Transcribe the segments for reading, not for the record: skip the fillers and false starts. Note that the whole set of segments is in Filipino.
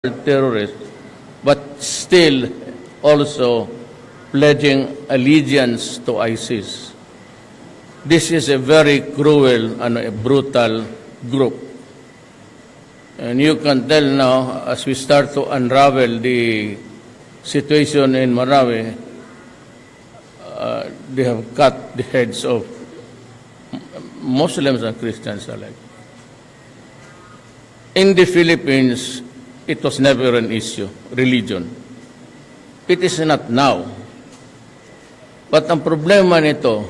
terrorists, but still also pledging allegiance to ISIS. This is a very cruel and a brutal group. And you can tell now, as we start to unravel the situation in Marawi, they have cut the heads of Muslims and Christians alike. In the Philippines, it was never an issue, religion. It is not now. But ang problema nito,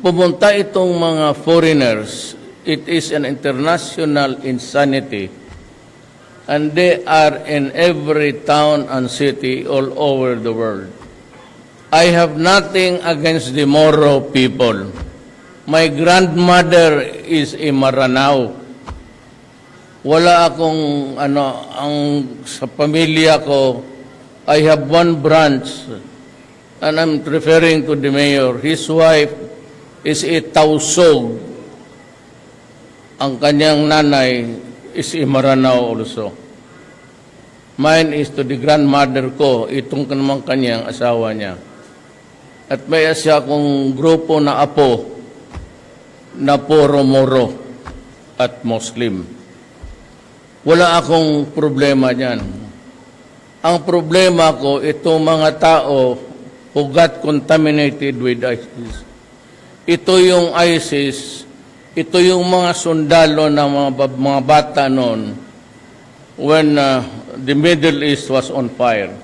pumunta itong mga foreigners, it is an international insanity, and they are in every town and city all over the world. I have nothing against the Moro people. My grandmother is a Maranao. Wala akong sa pamilya ko, I have one branch, and I'm referring to the mayor. His wife is a Tausog. Ang kanyang nanay is a Maranao also. Mine is to the grandmother ko, itong namang kanyang asawa niya. At may siya akong grupo na apo na puro Moro at Muslim. Wala akong problema niyan. Ang problema ko, itong mga tao who got contaminated with ISIS. Ito yung ISIS, ito yung mga sundalo ng mga bata noon when the Middle East was on fire.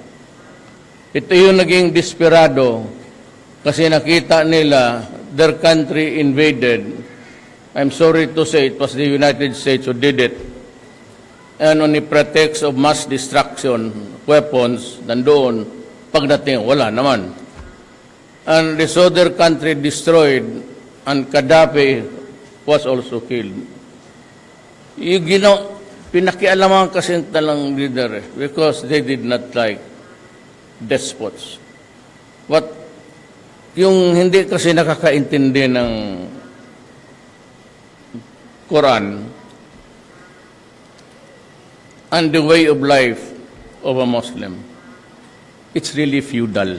Ito yung naging desperado kasi nakita nila their country invaded. I'm sorry to say it was the United States who did it. And on the pretext of mass destruction, weapons, nandoon, pagdating, wala naman. And they saw their country destroyed, and Gaddafi was also killed. Pinakialaman kasi talang leader because they did not like despots. But yung hindi kasi nakakaintindi ng Quran and the way of life of a Muslim, it's really feudal.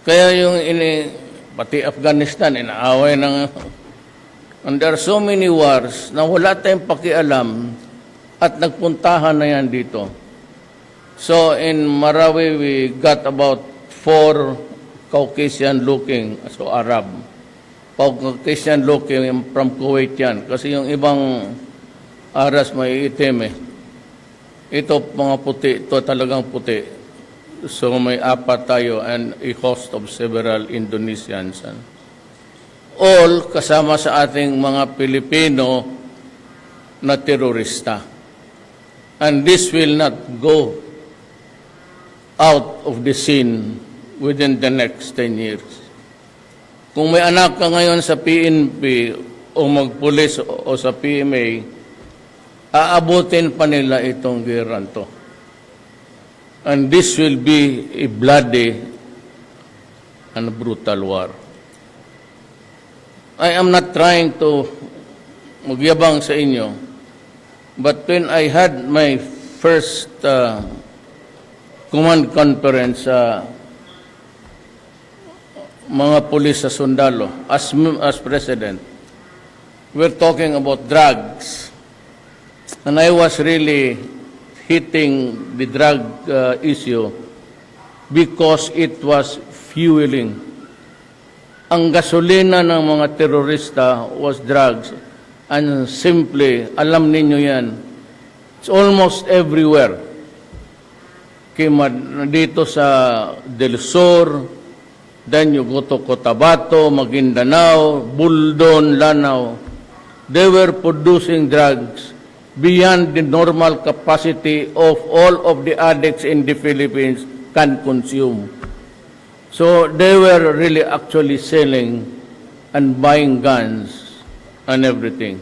Kaya yung pati Afghanistan, inaaway ng... And there are so many wars na wala tayong pakialam at nagpuntahan na yan dito. So in Marawi, we got about 4 Caucasian-looking, so Arab. Caucasian-looking from Kuwait yan. Kasi yung ibang Aras may itim eh. Ito mga puti, ito talagang puti. So may 4 tayo and a host of several Indonesians. All kasama sa ating mga Pilipino na terorista. And this will not go out of the scene within the next 10 years. Kung may anak ka ngayon sa PNP o magpulis o sa PMA, aabutin pa nila itong giran to. And this will be a bloody and brutal war. I am not trying to magyabang sa inyo, but when I had my first command conference sa mga pulis sa sundalo as president, we're talking about drugs. And I was really hitting the drug issue because it was fueling. Ang gasolina ng mga terorista was drugs. And simply, alam ninyo yan, it's almost everywhere. Dito sa Del Sur, then you go to Cotabato, Maguindanao, Buldon, Lanao. They were producing drugs beyond the normal capacity of all of the addicts in the Philippines can consume. So they were really actually selling and buying guns and everything.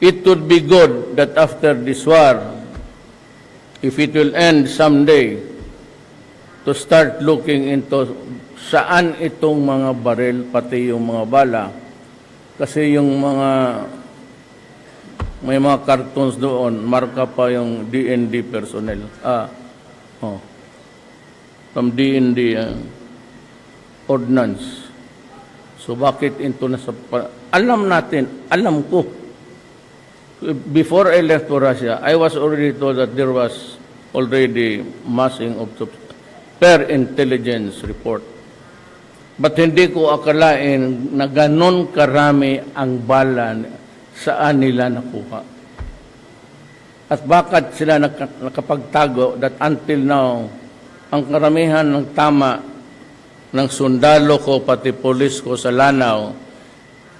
It would be good that after this war, if it will end someday, to start looking into saan itong mga baril, pati yung mga bala. Kasi yung mga May mga cartoons doon, marka pa yung DND personnel. From DND ordnance. So bakit into na sa... Alam natin, alam ko. Before I left for Russia, I was already told that there was already massing of per intelligence report. But hindi ko akalain na ganon karami ang bala saan nila nakuha. At bakit sila nakapagtago that until now, ang karamihan ng tama ng sundalo ko, pati polis ko sa Lanao,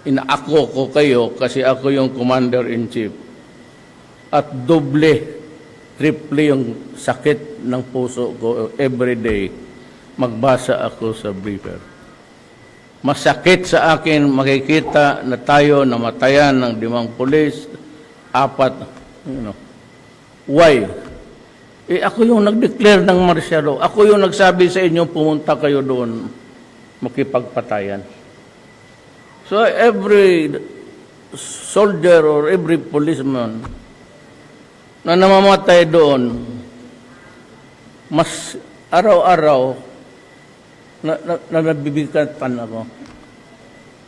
inaako ko kayo kasi ako yung commander-in-chief. At doble, triple yung sakit ng puso ko everyday, magbasa ako sa briefer. Masakit sa akin makikita na tayo namatayan ng 5 pulis, 4, Why? Ako yung nag-declare ng martial law. Ako yung nagsabi sa inyo, pumunta kayo doon, makipagpatayan. So every soldier or every policeman na namamatay doon, mas araw-araw na nabibigatan ako.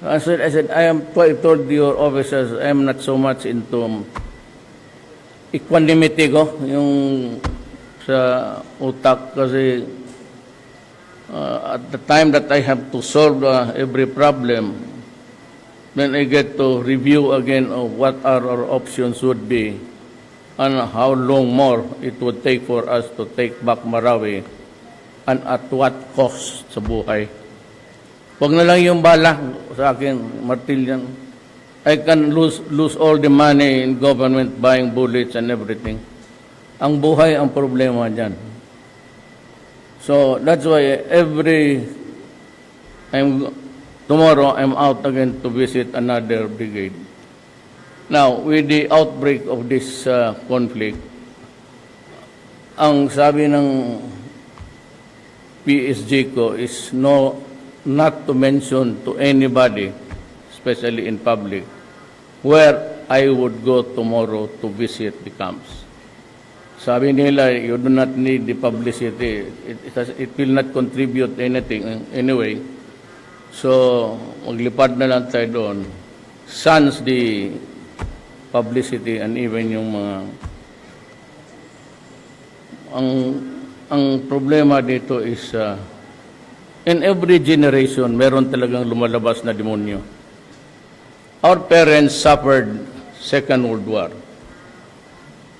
I said, I told your officers, I am not so much into equanimity ko, yung sa utak kasi at the time that I have to solve every problem, then I get to review again of what our options would be and how long more it would take for us to take back Marawi and at what cost sa buhay. Huwag na lang yung bala sa akin, martilyan. I can lose all the money in government buying bullets and everything. Ang buhay ang problema dyan. So that's why tomorrow I'm out again to visit another brigade. Now, with the outbreak of this conflict, ang sabi ng PSG ko is not to mention to anybody, especially in public, where I would go tomorrow to visit the camps. Sabi nila, you do not need the publicity. It will not contribute anything anyway. So, maglipad na lang tayo doon. Sans the publicity and even yung mga... Ang problema dito is, in every generation, meron talagang lumalabas na demonyo. Our parents suffered Second World War.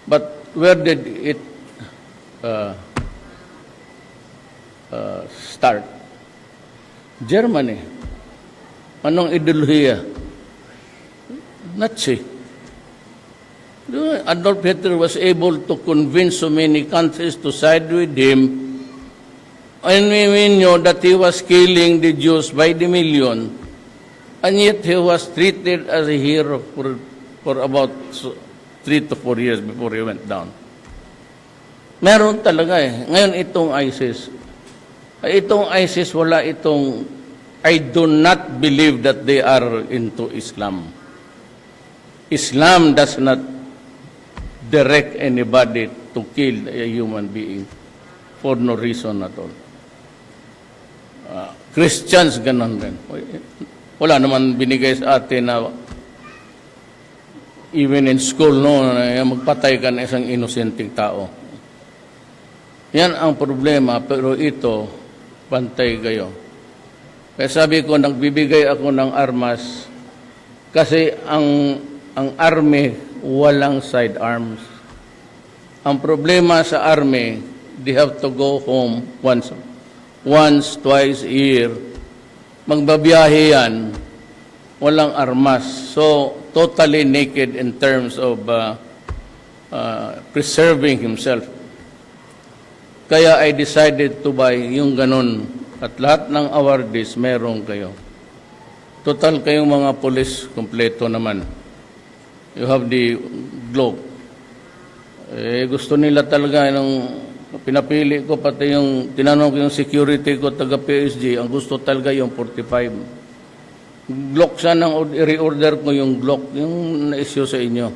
But where did it start? Germany. Anong ideolohiya? Nazi. Adolf Hitler was able to convince so many countries to side with him, and we knew that he was killing the Jews by the million, and yet he was treated as a hero for about 3 to 4 years before he went down. Meron talaga eh. Ngayon itong ISIS, wala itong, I do not believe that they are into Islam. Islam does not direct anybody to kill a human being for no reason at all. Christians, ganun rin. Wala naman binigay sa atin na even in school, magpatay ka na isang inosenteng tao. Yan ang problema, pero ito, pantay kayo. Kaya sabi ko, nagbibigay ako ng armas kasi ang army, walang sidearms. Ang problema sa army, they have to go home once, twice a year. Magbabiyahe yan, walang armas. So, totally naked in terms of preserving himself. Kaya I decided to buy yung ganun. At lahat ng awardees, meron kayo. Total kayong mga polis, kompleto naman. You have the Globe. Gusto nila talaga nung pinapili ko, pati yung tinanong ko yung security ko, taga PSG, ang gusto talaga yung 45. Glock sana, i-reorder ko yung Glock, yung na-issue sa inyo.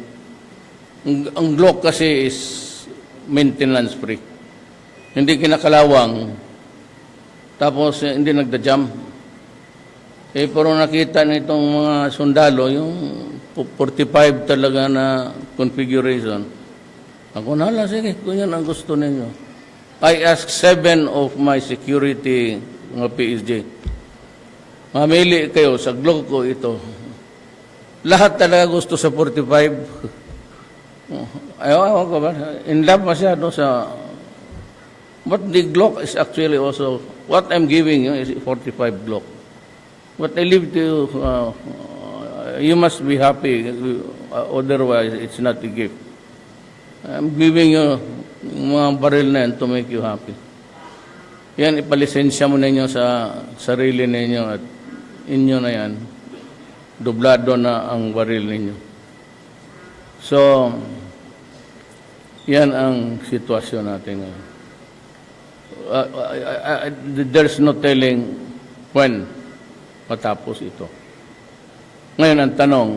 Ang Glock kasi is maintenance free. Hindi kinakalawang, tapos hindi nagda-jam. Pero nakita nitong mga sundalo, yung 45 talaga na configuration. Ako nala, sige, kung yan ang gusto ninyo. I asked 7 of my security, mga PSG, mamili kayo sa Glock ko ito. Lahat talaga gusto sa 45. Ayaw ko ba? In love masyado sa... But the Glock is actually also... What I'm giving you is 45 Glock. But I leave to you... you must be happy. Otherwise, it's not a gift. I'm giving you mga baril na yan to make you happy. Yan, ipalisensya mo ninyo sa sarili ninyo at inyo na yan. Dublado na ang baril ninyo. So, yan ang sitwasyon natin ngayon. There's no telling when matapos ito. Ngayon ang tanong,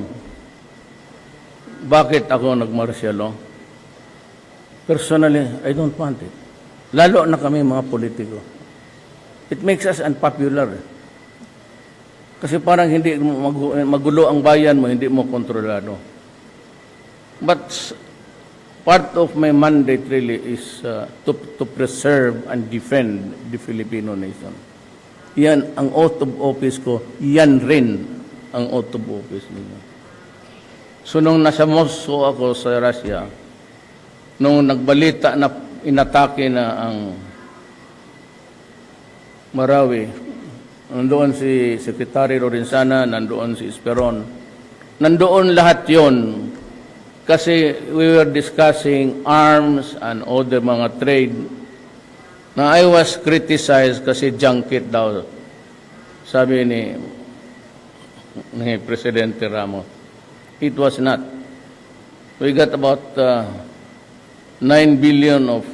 bakit ako nag-martial law? Personally, I don't want it. Lalo na kami mga politiko. It makes us unpopular. Kasi parang hindi magulo ang bayan mo, hindi mo kontrolado. But part of my mandate really is to preserve and defend the Filipino nation. Yan ang oath of office ko, yan rin ang oath of office ninyo. So nung nasa Moscow ako sa Russia, nung nagbalita na inatake na ang Marawi, nandoon si Secretary Lorenzana, nandoon si Esperon, nandoon lahat yon kasi we were discussing arms and other mga trade na I was criticized kasi junket daw, sabi ni Presidente Ramos. It was not. We got about 9 billion of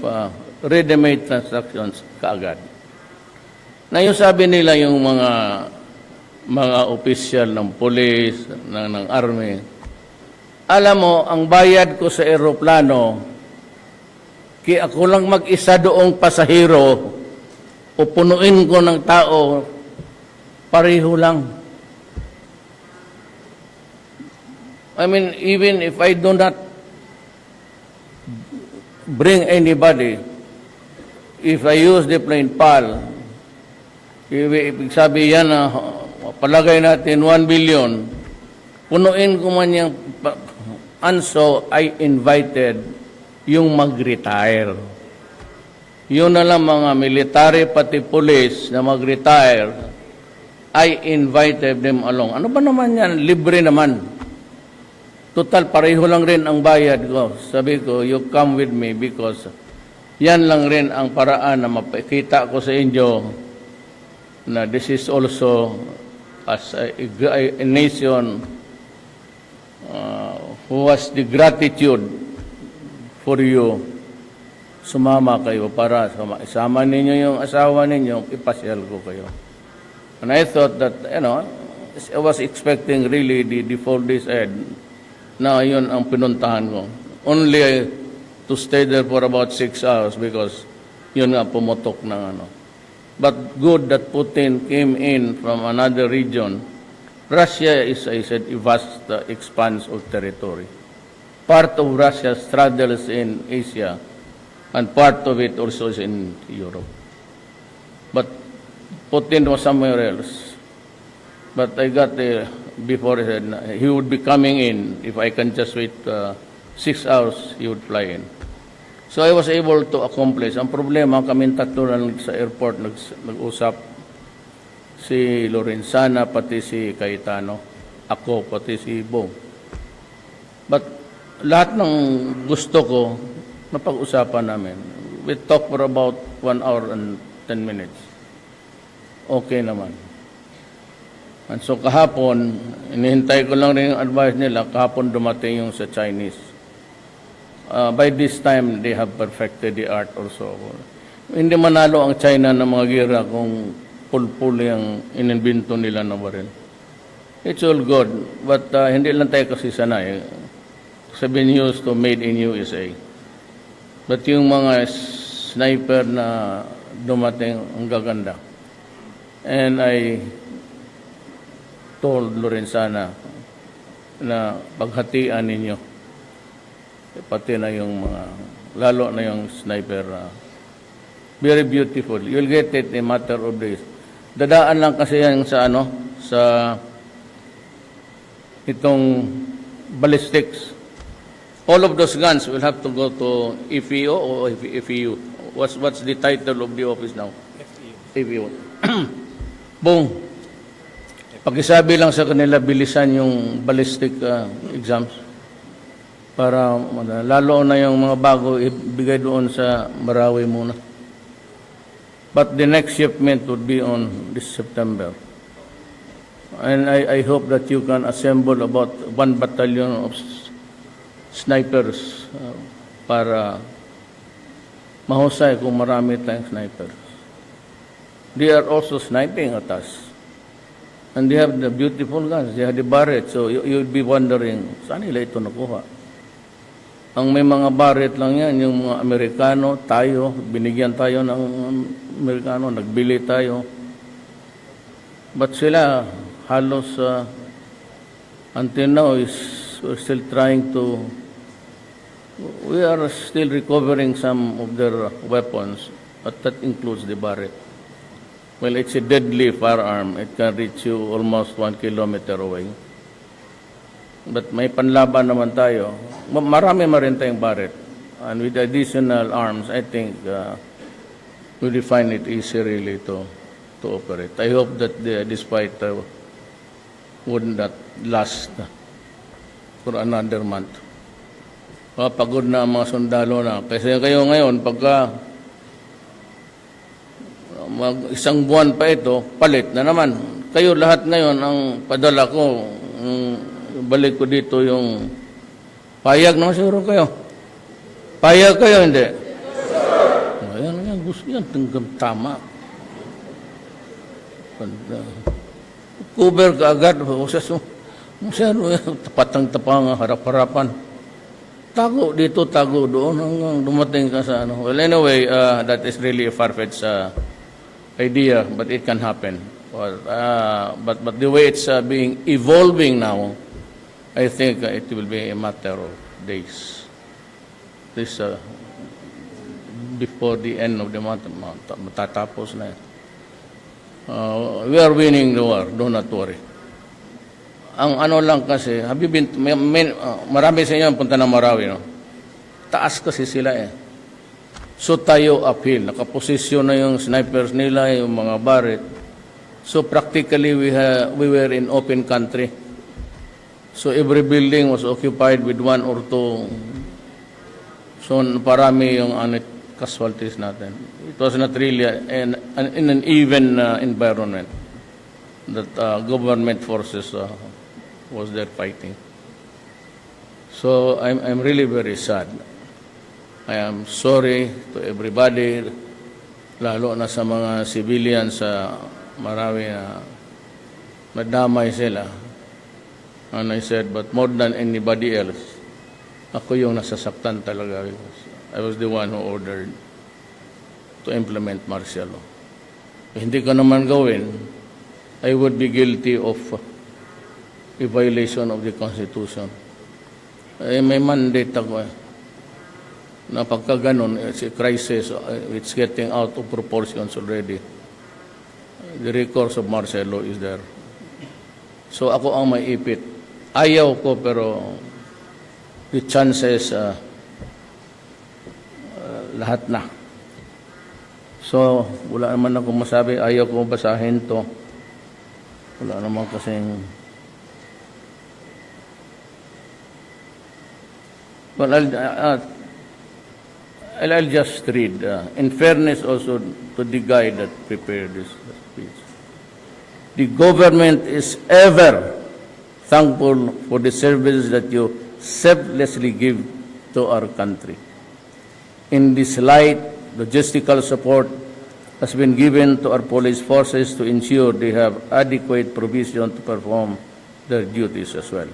ready-made transactions kaagad. Na yung sabi nila yung mga opisyal ng police, ng army, alam mo, ang bayad ko sa eroplano, kaya ako lang mag-isa doong pasahero, o punuin ko ng tao, pareho lang. I mean, even if I do not bring anybody, if I use the plane PAL, ibig sabi yan na palagay natin 1 billion, punuin ko man yung anso, I invited yung mag-retire. Yun na lang mga military pati police na mag-retire, I invited them along. Ano ba naman yan? Libre naman. Total, pareho lang rin ang bayad ko. Sabi ko, you come with me because yan lang rin ang paraan na mapakita ko sa inyo na this is also as a nation who has the gratitude for you. Sumama kayo para isama ninyo yung asawa ninyo, ipasyal ko kayo. And I thought that, I was expecting really the 4 days ahead na yun ang pinuntahan ko. Only to stay there for about 6 hours because yun nga pumutok ng But good that Putin came in from another region. Russia is, I said, a vast expanse of territory. Part of Russia straddles in Asia and part of it also is in Europe. But Putin was somewhere else. But I got before he said he would be coming in. If I can just wait 6 hours, he would fly in. So I was able to accomplish. Ang problema, kami tatlo lang sa airport nag-usap. Si Lorenzana, pati si Cayetano. Ako, pati si Bong. But lahat ng gusto ko, napag-usapan namin. We talked for about 1 hour and 10 minutes. Okay naman. And so kahapon, inihintay ko lang rin yung advice nila, kahapon dumating yung sa Chinese. By this time, they have perfected the art also. Hindi manalo ang China ng mga gira kung pulpul yung ininbento nila na baril. It's all good, but hindi lang tayo kasi sanay. been used to made in USA. But yung mga sniper na dumating, ang gaganda. And I told Lorenzana na paghatian ninyo, pati na yung mga, lalo na yung sniper. Very beautiful. You'll get it in a matter of days. Dadaan lang kasi yan sa sa itong ballistics. All of those guns will have to go to FEO or FEU. What's the title of the office now? FEU. Boom. Pakisabi lang sa kanila, bilisan yung ballistic exams para lalo na yung mga bago ibigay doon sa Marawi muna. But the next shipment would be on this September. And I hope that you can assemble about 1 battalion of snipers para mahusay kung marami tayong snipers. They are also sniping at us. And they have the beautiful guns. They have the Barrett. So you'll be wondering, saan nila ito nakuha? Ang may mga Barrett lang yan, yung mga Amerikano, tayo, binigyan tayo ng Amerikano, nagbili tayo. But sila, halos until now, we're still trying to, we are still recovering some of their weapons, but that includes the Barrett. Well, it's a deadly firearm. It can reach you almost 1 kilometer away. But may panlaban naman tayo. Marami rin tayong Barrett. And with additional arms, I think we will find it easy really to operate. I hope that this fight would not last for another month. Pagod na ang mga sundalo na. Kasi kayo ngayon, pagka isang buwan pa ito, palit na naman. Kayo lahat ngayon, ang padala ko, balik ko dito yung payag naman siguro kayo. Payag kayo, hindi? Ayan, gusto yan, tanggap tama. Cover ka agad, tapatang-tapang harap-harapan. Tago dito, tago doon, hanggang dumating ka sa ano. Well, anyway, that is really a far-fetched idea, but it can happen. But the way it's being evolving now, I think it will be a matter of days. This before the end of the month, matatapos na yan. We are winning the war, do not worry. Ang ano lang kasi, marami sa inyo punta ng Marawi, no? Taas kasi sila eh. So tayo uphill, nakaposisyon na yung snipers nila, yung mga Barrett. So practically we were in open country. So every building was occupied with 1 or 2. So parami yung casualties natin. It was not really in an even environment that government forces was there fighting. So I'm really very sad. I am sorry to everybody, lalo na sa mga civilians sa Marawi na madamay sila. And I said, but more than anybody else, ako yung nasasaktan talaga. I was the one who ordered to implement martial law. If hindi ko naman gawin, I would be guilty of a violation of the Constitution. May mandate ako na pagka ganun, it's a crisis, it's getting out of proportions already. The recourse of martial law is there. So ako ang may ipit. Ayaw ko, pero the chances, lahat na. So, wala naman ako masabi, ayaw ko basahin to. Wala naman kasing... Well, I'll just read. In fairness also to the guy that prepared this speech. The government is ever thankful for the services that you selflessly give to our country. In this light, logistical support has been given to our police forces to ensure they have adequate provision to perform their duties as well.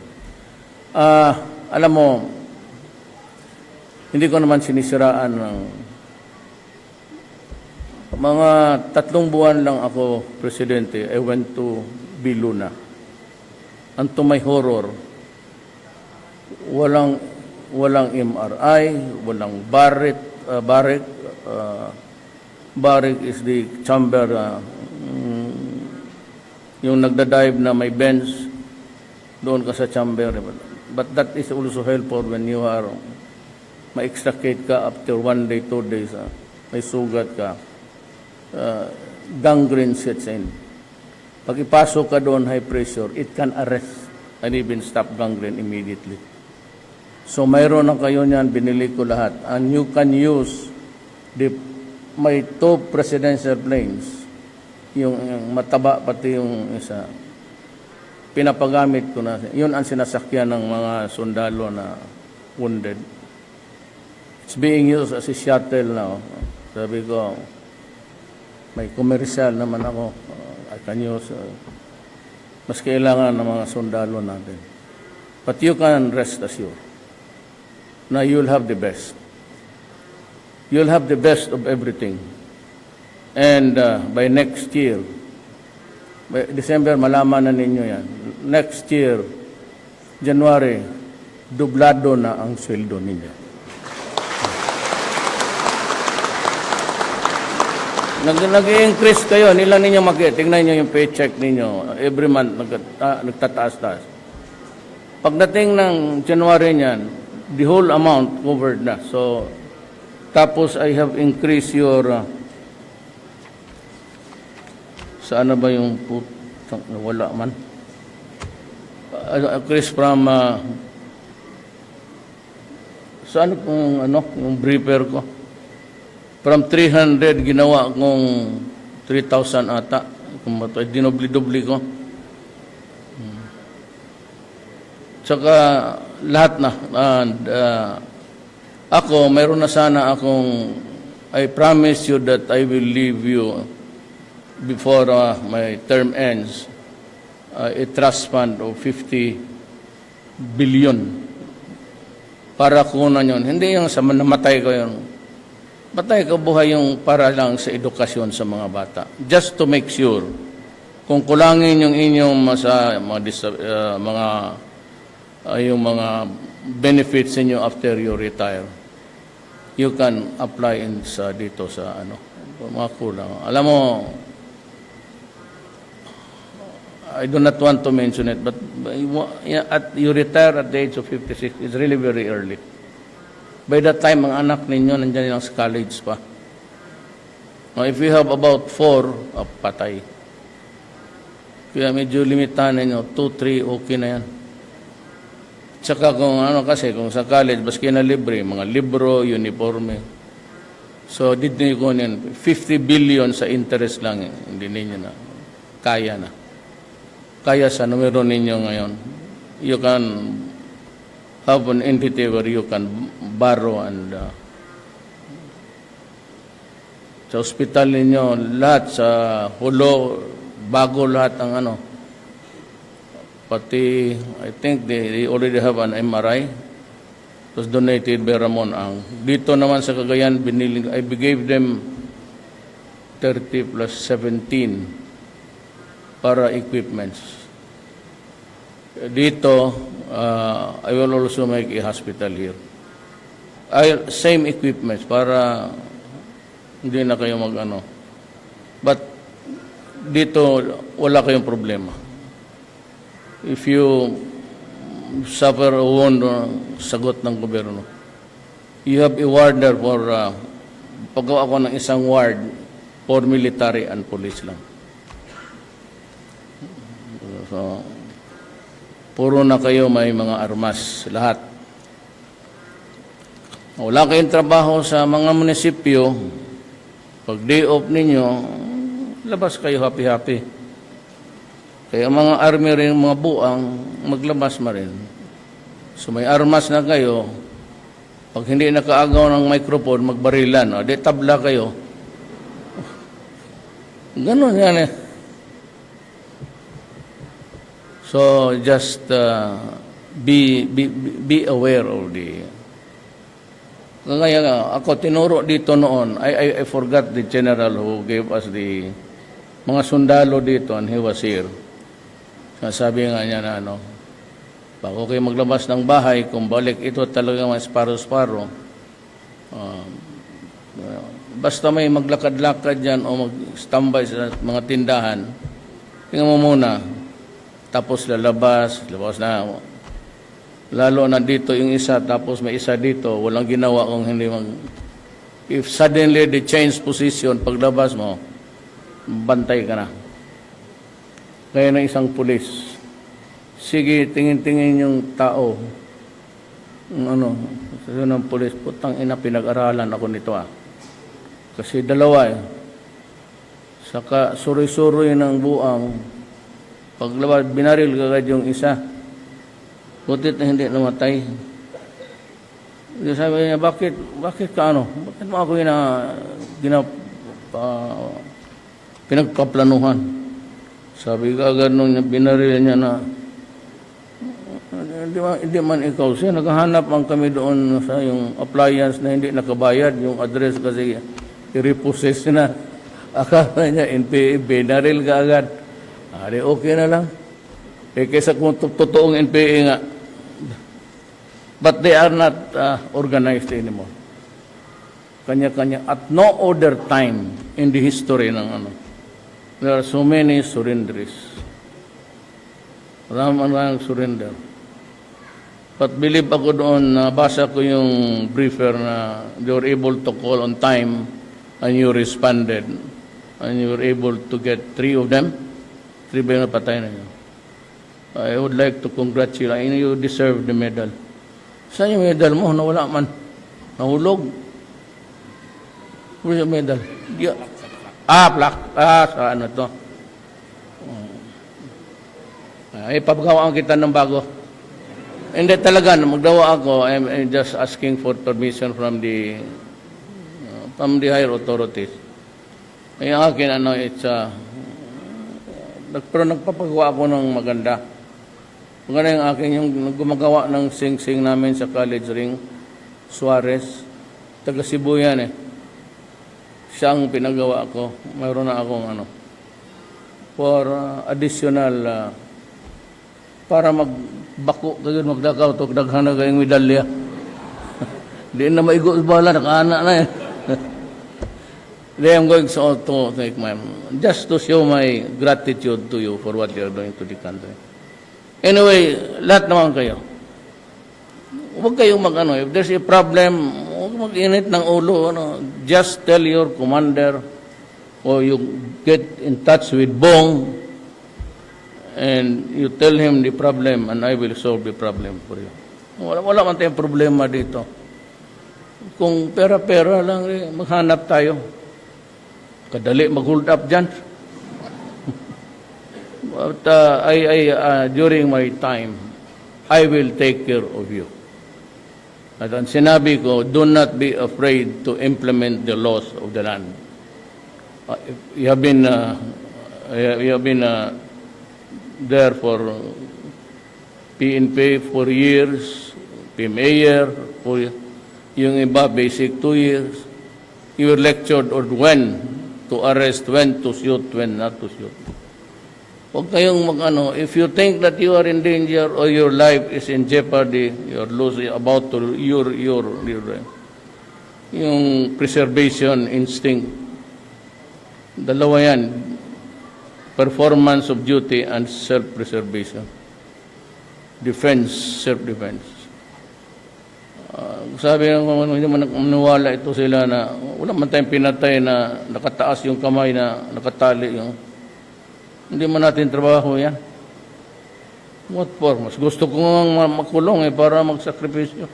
Alam mo, Hindi ko naman sinisiraan ng mga 3 buwan lang ako presidente. I went to Biluna. And to my horror, walang MRI, walang barrick. Barrick is the chamber, yung nagda-dive na may bench, doon ka sa chamber. But that is also helpful when you are, ma-extricate ka after 1 day, 2 days, may sugat ka. Gangrene sets in. Pag ipasok ka doon, high pressure, it can arrest and even stop gangrene immediately. So mayroon na kayo niyan, binili ko lahat. And you can use may 2 presidential planes, yung mataba pati yung isa, pinapagamit ko na. Yun ang sinasakyan ng mga sundalo na wounded. It's being used as a shuttle now. Sabi ko, may commercial naman ako. I can use, mas kailangan ng mga sundalo natin. But you can rest assured na you'll have the best. You'll have the best of everything. And by next year, by December, malaman na ninyo yan. Next year, January, dublado na ang sweldo ninyo. Nag-i-increase kayo, nila ninyo tingnan nyo yung paycheck ninyo. Every month, nagtataas-taas. Pagdating ng January niyan, the whole amount covered na. So, tapos I have increased your, saan na ba yung wala man? Increase from, saan kung yung briefer ko? From 300, ginawa kong 3,000 ata. Kung dinobli-dobli ko. Tsaka lahat na. And ako, mayroon na sana akong, I promise you that I will leave you before my term ends, a trust fund of 50 billion. Para kunan yun. Hindi yung sa namatay ko yun. Patay ka buhay yung para lang sa edukasyon sa mga bata. Just to make sure, kung kulangin yung inyong yung mga benefits niyo after you retire, you can apply dito sa mga kulang. Alam mo, I do not want to mention it, but you retire at the age of 56 is really very early. By that time, ang anak ninyo nandiyan lang sa college pa. Now, if you have about 4, patay. Kaya medyo limitahan ninyo, 2, 3, okay na yan. Tsaka kung kasi, kung sa college, baski na libre, mga libro, uniforme. So, dito nyo kunin, 50 billion sa interest lang, hindi ninyo na. Kaya na. Kaya sa numero ninyo ngayon, you can have an entity where you can borrow and sa hospital ninyo, lahat sa hulo, bago lahat ang pati, I think they already have an MRI. It was donated by Ramon Ang. Dito naman sa Cagayan, I gave them 30 plus 17 para equipments. Dito, I will also make a hospital here. Same equipments para hindi na kayo But dito, wala kayong problema. If you suffer a wound, sagot ng gobyerno. You have a warder for, paggawa ko ng isang ward for military and police lang. So, puro na kayo may mga armas, lahat. Wala kayong trabaho sa mga munisipyo, pag day off ninyo, labas kayo happy-happy. Kaya mga army rin, mga buang, maglabas ma rin. So may armas na kayo, pag hindi nakaagaw ng microphone, magbarilan, di tabla kayo. Ganon yan eh. So just be aware of Kaya nga, ako tinuro dito noon, I forgot the general who gave us the mga sundalo dito and he was here. Sabi nga niya na pag okay maglabas ng bahay, kung balik ito talaga mas paro-paro, basta may maglakad-lakad dyan o mag-standby sa mga tindahan, tingnan mo muna, tapos labas na. Lalo na dito yung isa, tapos may isa dito, walang ginawa kung hindi if suddenly they change position, paglabas mo, bantay ka na. Kaya ng isang pulis, sige, tingin-tingin yung tao, sabi ng pulis, putang ina, pinag-aralan ako nito Kasi dalawa Saka suri-suri ng buang, paglabas, binaril kagad yung isa. Butit na hindi namatay. Sabi niya, bakit ka Bakit mo ako pinagpaplanuhan? Sabi ka agad nung binaril niya na, hindi man ikaw siya. Naghahanap man kami doon sa yung appliance na hindi nakabayad, yung address kasi i-repossess na. Akala niya, NPA, binaril ka agad. Okay na lang. Kaysa kung totoong NPA nga, but they are not organized anymore. Kanya-kanya. At no other time in the history ng there are so many surrenders. Maraming surrender. But believe ako doon, nabasa ko yung briefer na they were able to call on time and you responded. And you were able to get 3 of them. 3 ba yung napatay na yun? I would like to congratulate you. You deserve the medal. Saan yung medal mo? Nawala man. Nahulog. Where's yung medal? Plaque. Sa to? Ipapagawaan kita ng bago. Hindi talaga, magdawa ako. I'm just asking for permission from the higher authorities. Ay akin, pero nagpapagawa ako ng maganda. Maganda yung akin, yung gumagawa ng sing-sing namin sa college ring, Suarez, taga Cebu yan Siya ang pinagawa ko. Mayroon na akong for additional, para magbako, kaya magdakaw, daghan na kayong medalya. Di na maigo bala, nakaanak na Today I'm going to take just to show my gratitude to you for what you are doing to the country. Anyway, lahat naman kayo. Huwag kayong if there's a problem, huwag mag-init ng ulo. Just tell your commander or you get in touch with Bong and you tell him the problem and I will solve the problem for you. Wala man tayong problema dito. Kung pera-pera lang, maghanap tayo. Kadali mag-hold up dyan. But during my time, I will take care of you. At ang sinabi ko, do not be afraid to implement the laws of the land. You have been there for PNP 4 years, PMAyer, yung iba basic 2 years. You were lectured on when to arrest, when to shoot, when not to shoot. Huwag kayong if you think that you are in danger or your life is in jeopardy, you're losing about to yung preservation instinct. Dalawa yan. Performance of duty and self-preservation. Defense, self-defense. Sabi ng hindi man maniwala ito sila na wala man tayong pinatay na nakataas yung kamay na nakatali yung hindi man natin trabaho yan. What for? Mas gusto ko nga makulong para magsakripisyo.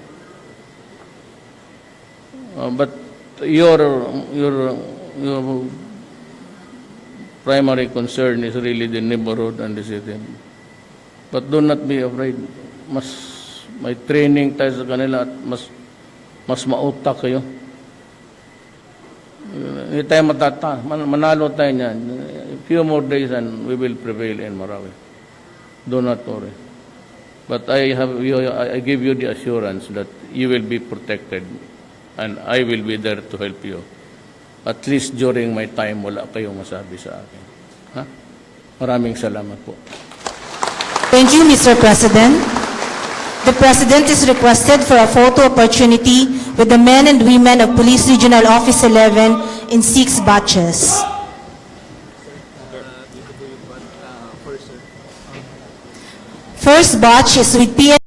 But your primary concern is really the neighborhood and the city. But do not be afraid. May training tayo sa kanila at mas mautak kayo. Hindi tayo manalo tayo niyan. A few more days and we will prevail in Marawi. Do not worry. But I give you the assurance that you will be protected and I will be there to help you. At least during my time, wala kayong masabi sa akin. Ha? Maraming salamat po. Thank you, Mr. President. The President is requested for a photo opportunity with the men and women of Police Regional Office 11 in 6 batches. First batch is with PNP